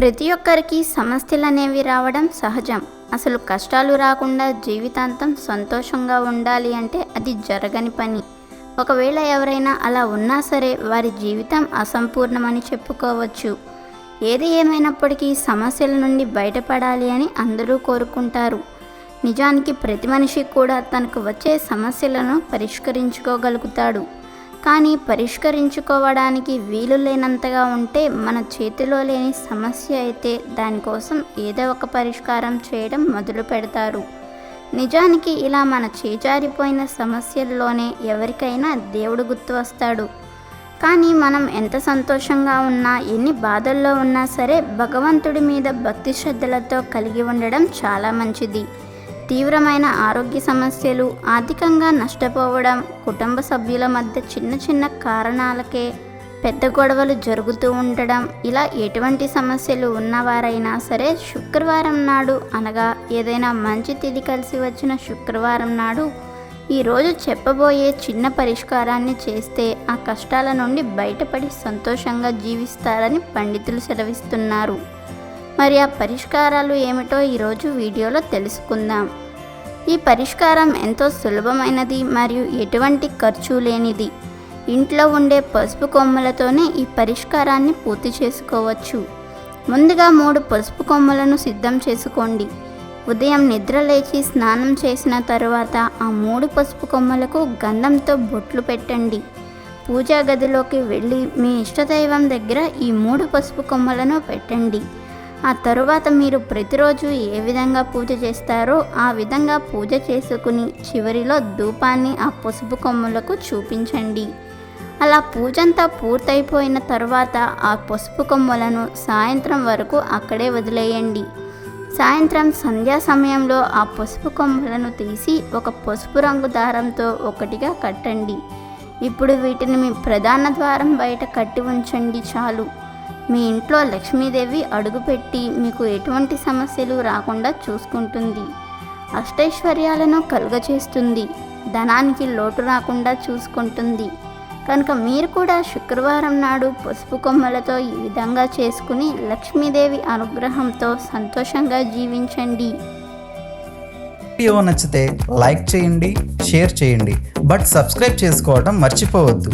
ప్రతి ఒక్కరికి సమస్యలనేవి రావడం సహజం. అసలు కష్టాలు రాకుండా జీవితాంతం సంతోషంగా ఉండాలి అంటే అది జరగని పని. ఒకవేళ ఎవరైనా అలా ఉన్నా సరే వారి జీవితం అసంపూర్ణమని చెప్పుకోవచ్చు. ఏది ఏమైనప్పటికీ సమస్యల నుండి బయటపడాలి అని అందరూ కోరుకుంటారు. నిజానికి ప్రతి మనిషి కూడా తనకు వచ్చే సమస్యలను పరిష్కరించుకోగలుగుతాడు. కానీ పరిష్కరించుకోవడానికి వీలు లేనంతగా ఉంటే మన చేతిలో లేని సమస్య అయితే దానికోసం ఏదో ఒక పరిష్కారం చేయడం మొదలు పెడతారు. నిజానికి ఇలా మన చేజారిపోయిన సమస్యల్లోనే ఎవరికైనా దేవుడు గుర్తు వస్తాడు. కానీ మనం ఎంత సంతోషంగా ఉన్నా, ఎన్ని బాధల్లో ఉన్నా సరే భగవంతుడి మీద భక్తి శ్రద్ధలతో కలిగి ఉండడం చాలా మంచిది. తీవ్రమైన ఆరోగ్య సమస్యలు, ఆర్థికంగా నష్టపోవడం, కుటుంబ సభ్యుల మధ్య చిన్న చిన్న కారణాలకే పెద్ద గొడవలు జరుగుతూ ఉండడం, ఇలా ఎటువంటి సమస్యలు ఉన్నవారైనా సరే శుక్రవారం నాడు అనగా ఏదైనా మంచి తిథి కలిసి వచ్చిన శుక్రవారం నాడు ఈరోజు చెప్పబోయే చిన్న పరిష్కారాన్ని చేస్తే ఆ కష్టాల నుండి బయటపడి సంతోషంగా జీవిస్తారని పండితులు సెలవిస్తున్నారు. మరి ఆ పరిష్కారాలు ఏమిటో ఈరోజు వీడియోలో తెలుసుకుందాం. ఈ పరిష్కారం ఎంతో సులభమైనది మరియు ఎటువంటి ఖర్చు లేనిది. ఇంట్లో ఉండే పసుపు కొమ్మలతోనే ఈ పరిష్కారాన్ని పూర్తి చేసుకోవచ్చు. ముందుగా 3 పసుపు కొమ్మలను సిద్ధం చేసుకోండి. ఉదయం నిద్ర లేచి స్నానం చేసిన తరువాత ఆ 3 పసుపు కొమ్మలకు గంధంతో బొట్లు పెట్టండి. పూజా గదిలోకి వెళ్ళి మీ ఇష్టదైవం దగ్గర ఈ 3 పసుపు కొమ్మలను పెట్టండి. ఆ తరువాత మీరు ప్రతిరోజు ఏ విధంగా పూజ చేస్తారో ఆ విధంగా పూజ చేసుకుని చివరిలో ధూపాన్ని ఆ పసుపు కొమ్మలకు చూపించండి. అలా పూజంతా పూర్తయిపోయిన తర్వాత ఆ పసుపు కొమ్మలను సాయంత్రం వరకు అక్కడే వదిలేయండి. సాయంత్రం సంధ్యా సమయంలో ఆ పసుపు కొమ్మలను తీసి ఒక పసుపు రంగు దారంతో ఒకటిగా కట్టండి. ఇప్పుడు వీటిని మీ ప్రధాన ద్వారం బయట కట్టి ఉంచండి చాలు. మీ ఇంట్లో లక్ష్మీదేవి అడుగుపెట్టి మీకు ఎటువంటి సమస్యలు రాకుండా చూసుకుంటుంది. అష్టైశ్వర్యాలను కలుగచేస్తుంది. ధనానికి లోటు రాకుండా చూసుకుంటుంది. కనుక మీరు కూడా శుక్రవారం నాడు పసుపు కొమ్మలతో ఈ విధంగా చేసుకుని లక్ష్మీదేవి అనుగ్రహంతో సంతోషంగా జీవించండి. వీడియో నచ్చితే లైక్ చేయండి, షేర్ చేయండి, బట్ సబ్స్క్రైబ్ చేసుకోవడం మర్చిపోవద్దు.